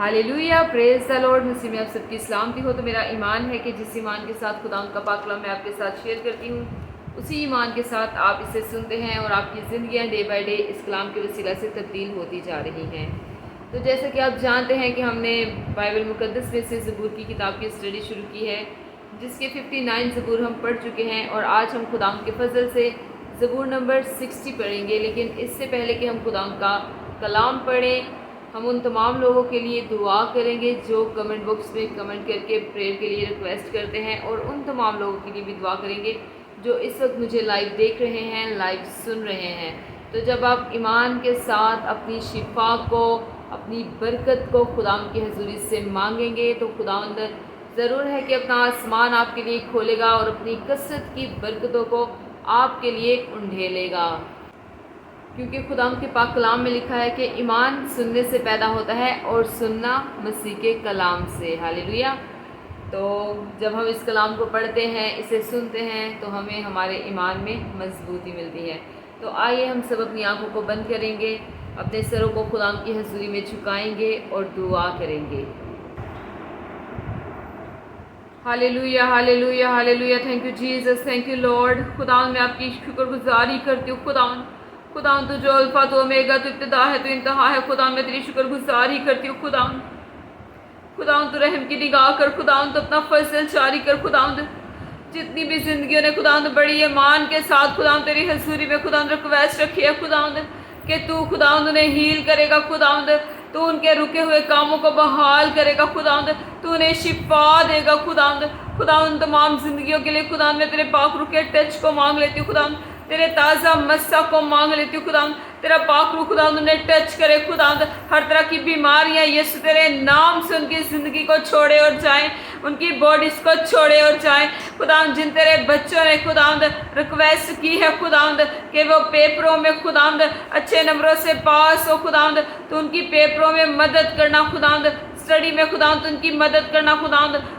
Hallelujah, praise the lord. मसीह में आप सबकी सलामती हो। तो मेरा ईमान है कि जिस ईमान के साथ खुदा का पाक कलाम मैं आपके साथ शेयर करती हूँ, उसी ईमान के साथ आप इसे सुनते हैं और आपकी ज़िंदगियाँ डे बाय डे इस कलाम के वसीला से तब्दील होती जा रही हैं। तो जैसे कि आप जानते हैं कि हमने बाइबल मुक़द्दस में से ज़बूर की किताब की स्टडी शुरू की है, जिसके 59 ज़बूर हम पढ़ चुके हैं और आज हम खुदा के फजल से ज़बूर नंबर 60 पढ़ेंगे। लेकिन इससे पहले कि हम खुदा का कलाम पढ़ें, हम उन तमाम लोगों के लिए दुआ करेंगे जो कमेंट बॉक्स में कमेंट करके प्रेयर के लिए रिक्वेस्ट करते हैं, और उन तमाम लोगों के लिए भी दुआ करेंगे जो इस वक्त मुझे लाइव देख रहे हैं, लाइव सुन रहे हैं। तो जब आप ईमान के साथ अपनी शिफा को, अपनी बरकत को खुदा की हजूरी से मांगेंगे तो खुदावंद ज़रूर है कि अपना आसमान आपके लिए खोलेगा और अपनी कसरत की बरकतों को आपके लिए उंडेलेगा। क्योंकि खुदा के पाक कलाम में लिखा है कि ईमान सुनने से पैदा होता है और सुनना मसीह के कलाम से। हालेलुया। तो जब हम इस कलाम को पढ़ते हैं, इसे सुनते हैं, तो हमें हमारे ईमान में मजबूती मिलती है। तो आइए हम सब अपनी आंखों को बंद करेंगे, अपने सरों को खुदा की हजूरी में झुकाएंगे और दुआ करेंगे। Hallelujah, hallelujah, hallelujah. Thank you Jesus, thank you Lord. खुदा मैं आपकी शुक्रगुजारी करती हूँ। खुदा तो जो अल्फा तो ओमेगा, तो इब्तिदा है तो इंतहा है। खुदा मैं तेरी शुक्रगुजारी करती हूँ। खुदा तो रहम की निगाह कर, खुदा तो अपना फजल जारी कर। खुदा जितनी भी जिंदगियों ने खुदा बड़ी ईमान के साथ खुदा तेरी हजूरी में खुदा रिक्वेस्ट रखी है खुदा कि तू खुदा उन्हें हील करेगा। खुदा तू उनके रुके हुए कामों को बहाल करेगा। खुदा तू उन्हें शिफा देगा। खुदा उन तमाम जिंदगियों के लिए खुदा मैं तेरे पाक रुके टच को मांग लेती हूँ। खुदा तेरे ताज़ा मस्सा को मांग लेती हूँ। खुदा तेरा पाक रूह खुदा उन्हें टच करे। खुदा हर तरह की बीमारियाँ यीशु तेरे नाम से उनकी ज़िंदगी को छोड़े और जाएं, उनकी बॉडीज़ को छोड़े और जाएं। खुदा जिन तेरे बच्चों ने खुदा रिक्वेस्ट की है खुदा कि वो पेपरों में खुदा अच्छे नंबरों से पास हो। खुदा तो उनकी पेपरों में मदद करना, खुदा स्टडी में खुदा उनकी मदद करना। खुदा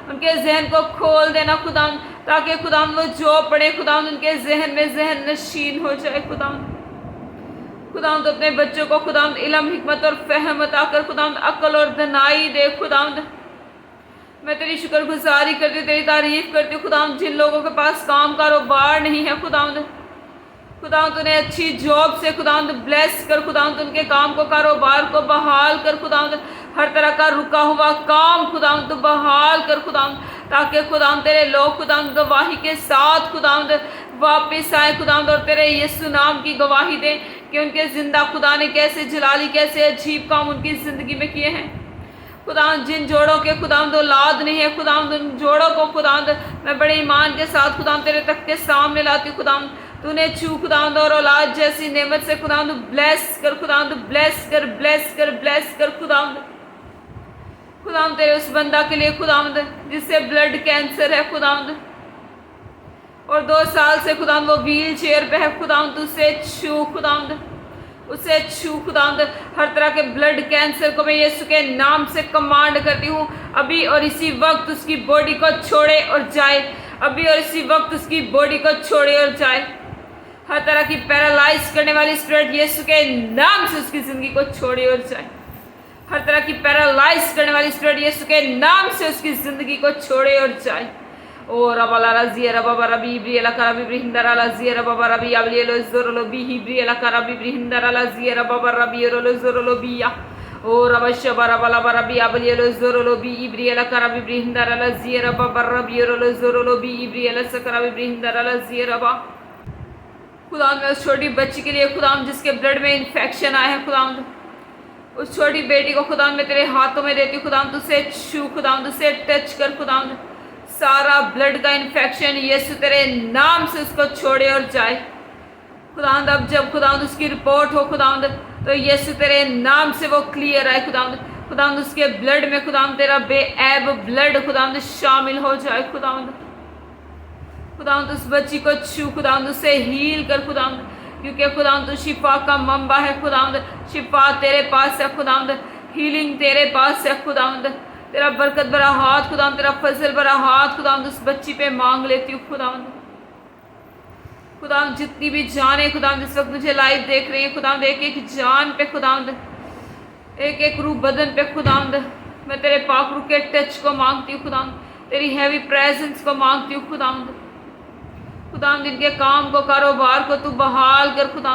उनके जहन को खोल देना खुदा, ताकि खुदा वो जो पढ़े खुदा उनके जहन में जहन नशीन हो जाए। खुदा तो अपने बच्चों को खुदा इल्म, हिकमत और फहम अता कर। खुदा अक्ल और दनाई दे। खुदा मैं तेरी शुक्रगुजारी करती हूँ, तेरी तारीफ करती हूँ। खुदा जिन लोगों के पास काम कारोबार नहीं है खुदा उन्हें अच्छी जॉब से खुदा ब्लेस कर। खुदा उनके काम को, कारोबार को बहाल कर। खुदा हर तरह का रुका हुआ काम खुदा बहाल कर। खुदा ताकि खुदा तेरे लोग खुदा गवाही के साथ खुदा वापस आए खुदा, और तेरे यीशु नाम की गवाही दे कि उनके जिंदा खुदा ने कैसे जलाली, कैसे अजीब काम उनकी ज़िंदगी में किए हैं। खुदा जिन जोड़ों के खुदा औलाद नहीं है खुदा उन जोड़ों को खुदा मैं बड़े ईमान के साथ खुदा तेरे तक के सामने लाती हूँ। खुदा तूने छू खुदा और औलाद जैसी नेमत से खुदा ब्लेस कर। खुदा ब्लेस कर, ब्लेस कर, ब्लेस कर। खुदा तेरे उस बंदा के लिए खुदा जिससे ब्लड कैंसर है खुदा, और 2 साल से खुदा वो व्हील चेयर पे है। खुदा तुझसे छू खुदा, उसे छू खुदा। हर तरह के ब्लड कैंसर को मैं यीशु के नाम से कमांड करती हूँ, अभी और इसी वक्त उसकी बॉडी को छोड़े और जाए। अभी और इसी वक्त उसकी बॉडी को छोड़े और जाए। हर तरह की पैरालाइज करने वाली स्पिरिट यीशु के नाम से उसकी ज़िंदगी को छोड़े और जाए। हर तरह की पैरालाइज करने वाली स्पिरिट यीशु के नाम से उसकी ज़िंदगी को छोड़े और जाए। और रबाला रज़िया रबाबा रबी ब्रियला करबी ब्रिहिंदरा रज़िया रबाबा रबी अबलियलो ज़ोरलो बी ब्रियला करबी ब्रिहिंदरा रज़िया रबाबा रबी रोलो ज़ोरलो बिया। और रबशबा रबाला रबी अबलियलो ज़ोरलो बी ब्रियला करबी ब्रिहिंदरा रज़िया रबाबा रबी रोलो ज़ोरलो बी ब्रियला सकरबी ब्रिहिंदरा रज़िया रबा। खुदा मैं उस छोटी बच्ची के लिए खुदा जिसके ब्लड में इन्फेक्शन आया है खुदा, उस छोटी बेटी को खुदा मैं तेरे हाथों में देती हूँ। खुदा तुझसे छू, खुदा तुझसे टच कर। खुदा सारा ब्लड का इन्फेक्शन यीशु तेरे नाम से उसको छोड़े और जाए। खुदा अब जब खुदा उसकी रिपोर्ट हो खुदा तो यीशु तेरे नाम से वो क्लियर आए। खुदा उसके ब्लड में खुदा तेरा बेऐब ब्लड खुदा शामिल हो जाए। खुदा उस बच्ची को छू, खुदा उसे हील कर। खुदा क्योंकि खुदा तू शिफा का मंबा है। खुदा शिफा तेरे पास है। खुदा हीलिंग तेरे पास है। खुदा तेरा बरकत भरा हाथ खुदा, तेरा फजल भरा हाथ खुदा उस बच्ची पे मांग लेती हूँ। खुदा जितनी भी जाने खुदा जिस वक्त मुझे लाइव देख रही है खुदा एक एक जान पे खुदा, एक एक रूह बदन पे खुदा میں تیرے پاک روح کے ٹچ کو مانگتی ہوں خدا، تیری ہیوی پریزنس کو مانگتی ہوں خدا، ان کے کام کو، کاروبار کو تو بحال کر خدا،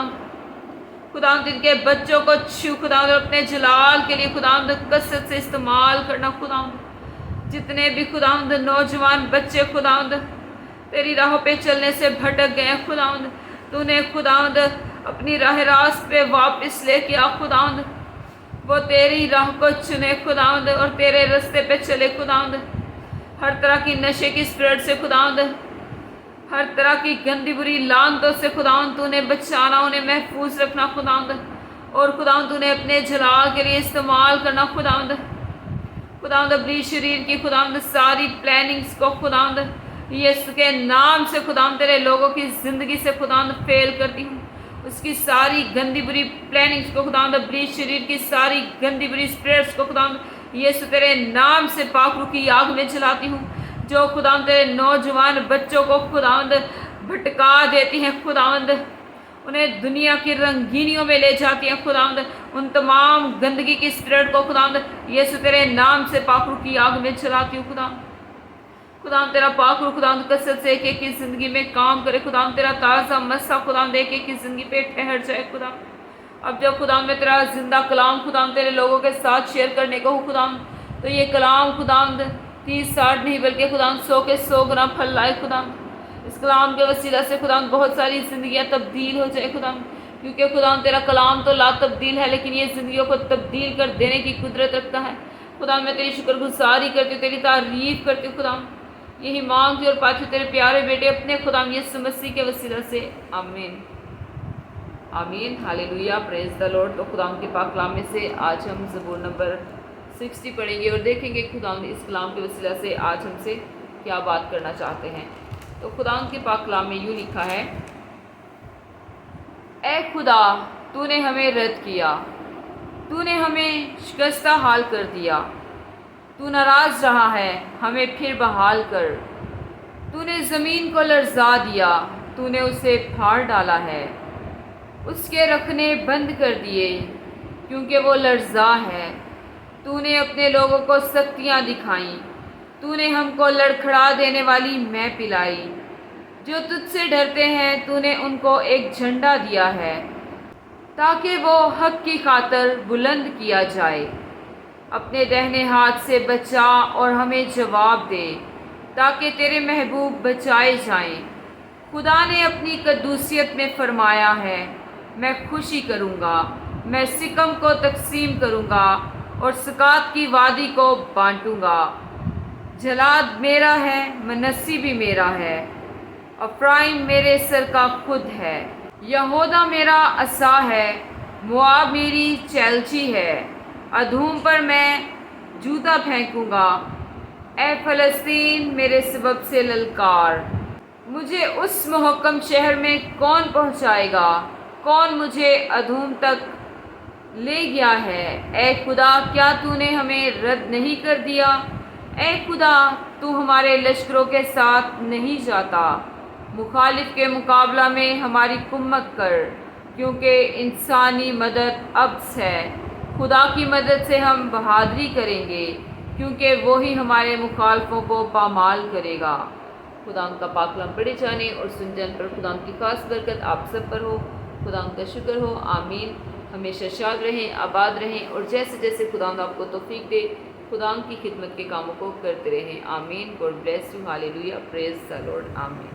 ان کے بچوں کو چھو خدا، اور اپنے جلال کے لیے خدا کثرت سے استعمال کرنا خدا، جتنے بھی خدا نوجوان بچے خدا تیری راہوں پہ چلنے سے بھٹک گئے خدا، تو نے خدا اپنی راہ راست پہ واپس لے کے آ خدا، وہ تیری راہ کو چنے خدا اور تیرے رستے پہ چلے خدا، ہر طرح کی نشے کی اسپرٹ سے خدا، ہر طرح کی گندی بری لعنتوں سے خدا تو نے بچانا، انہیں محفوظ رکھنا خدا، اور خدا تو نے اپنے جلال کے لیے استعمال کرنا خدا، اپنی شریر کی خدا ساری پلاننگز کو خدا یسوع کے نام سے خدا تیرے لوگوں کی زندگی سے خدا فیل کرتی ہوں، اس کی ساری گندی بری پلاننگز کو خدا اپنی شریر کی ساری گندی بری اسپرٹس کو خدا یسوع تیرے نام سے پاک روح کی آگ میں جلاتی ہوں، جو خدا تیرے نوجوان بچوں کو خدا بھٹکا دیتی ہیں خدا، انہیں دنیا کی رنگینیوں میں لے جاتی ہیں خدا، ان تمام گندگی کی اسپرٹ کو خدا یسوع تیرے نام سے پاک روح کی آگ میں جلاتی ہوں خدا تیرا پاک روح خدا کثرت سے ایک ایک کی زندگی میں کام کرے خدا، تیرا تازہ مسا خدا ایک ایک کی زندگی پہ ٹھہر جائے خدا، اب جب خدا میں تیرا زندہ کلام خدا تیرے لوگوں کے ساتھ شیئر کرنے کو ہو خدا، تو یہ کلام خدا 30-60 نہیں بلکہ خدا 100 کے 100 گنا پھل لائے خدا، اس کلام کے وسیلہ سے خدا بہت ساری زندگیاں تبدیل ہو جائے خدا، کیونکہ خدا تیرا کلام تو لا تبدیل ہے، لیکن یہ زندگیوں کو تبدیل کر دینے کی قدرت رکھتا ہے خدا، میں تیری شکر گزاری کرتی ہوں، تیری تعریف کرتی ہوں خدا، یہی مانگتی اور پاتی تیرے پیارے بیٹے اپنے خدا یسوع مسیح کے وسیلہ سے، آمین آمین ہاللویہ، پریز دی لارڈ۔ تو خدا کے پاک کلام میں سے آج ہم زبور نمبر 60 پڑھیں گے اور دیکھیں گے خدا اس کلام کے وسیلہ سے آج ہم سے کیا بات کرنا چاہتے ہیں۔ تو خدا کے پاک کلام میں یوں لکھا ہے، اے خدا تو نے ہمیں رد کیا، تو نے ہمیں شکستہ حال کر دیا، تو ناراض رہا ہے، ہمیں پھر بحال کر، تو نے زمین کو لرزا دیا، تو نے اسے پھاڑ ڈالا ہے، اس کے رکھنے بند کر دیے کیونکہ وہ لرزا ہے، تو نے اپنے لوگوں کو سختیاں دکھائیں، تو نے ہم کو لڑکھڑا دینے والی میں پلائی، جو تجھ سے ڈرتے ہیں تو نے ان کو ایک جھنڈا دیا ہے تاکہ وہ حق کی خاطر بلند کیا جائے، اپنے دہنے ہاتھ سے بچا اور ہمیں جواب دے تاکہ تیرے محبوب بچائے جائیں، خدا نے اپنی قدوسیت میں فرمایا ہے، میں خوشی کروں گا، میں سکم کو تقسیم کروں گا اور سکات کی وادی کو بانٹوں گا، جلاد میرا ہے، منسی بھی میرا ہے، افرائیم میرے سر کا خود ہے، یہودا میرا عصا ہے، مواب میری چیلچی ہے، ادوم پر میں جوتا پھینکوں گا، اے فلسطین میرے سبب سے للکار، مجھے اس محکم شہر میں کون پہنچائے گا، کون مجھے ادوم تک لے گیا ہے، اے خدا کیا تو نے ہمیں رد نہیں کر دیا، اے خدا تو ہمارے لشکروں کے ساتھ نہیں جاتا، مخالف کے مقابلہ میں ہماری کمک کر، کیونکہ انسانی مدد عبث ہے، خدا کی مدد سے ہم بہادری کریں گے، کیونکہ وہی ہمارے مخالفوں کو پامال کرے گا۔ خدا ان کا پاک کلام پڑھے جانے اور سن جان پر خدا ان کی خاص برکت آپ سب پر ہو، خدا ان کا شکر ہو، آمین۔ ہمیشہ شاد رہیں، آباد رہیں اور جیسے جیسے خدا آپ کو توفیق دے خدا ان کی خدمت کے کاموں کو کرتے رہیں، آمین۔ God bless you, hallelujah, praise the lord, آمین۔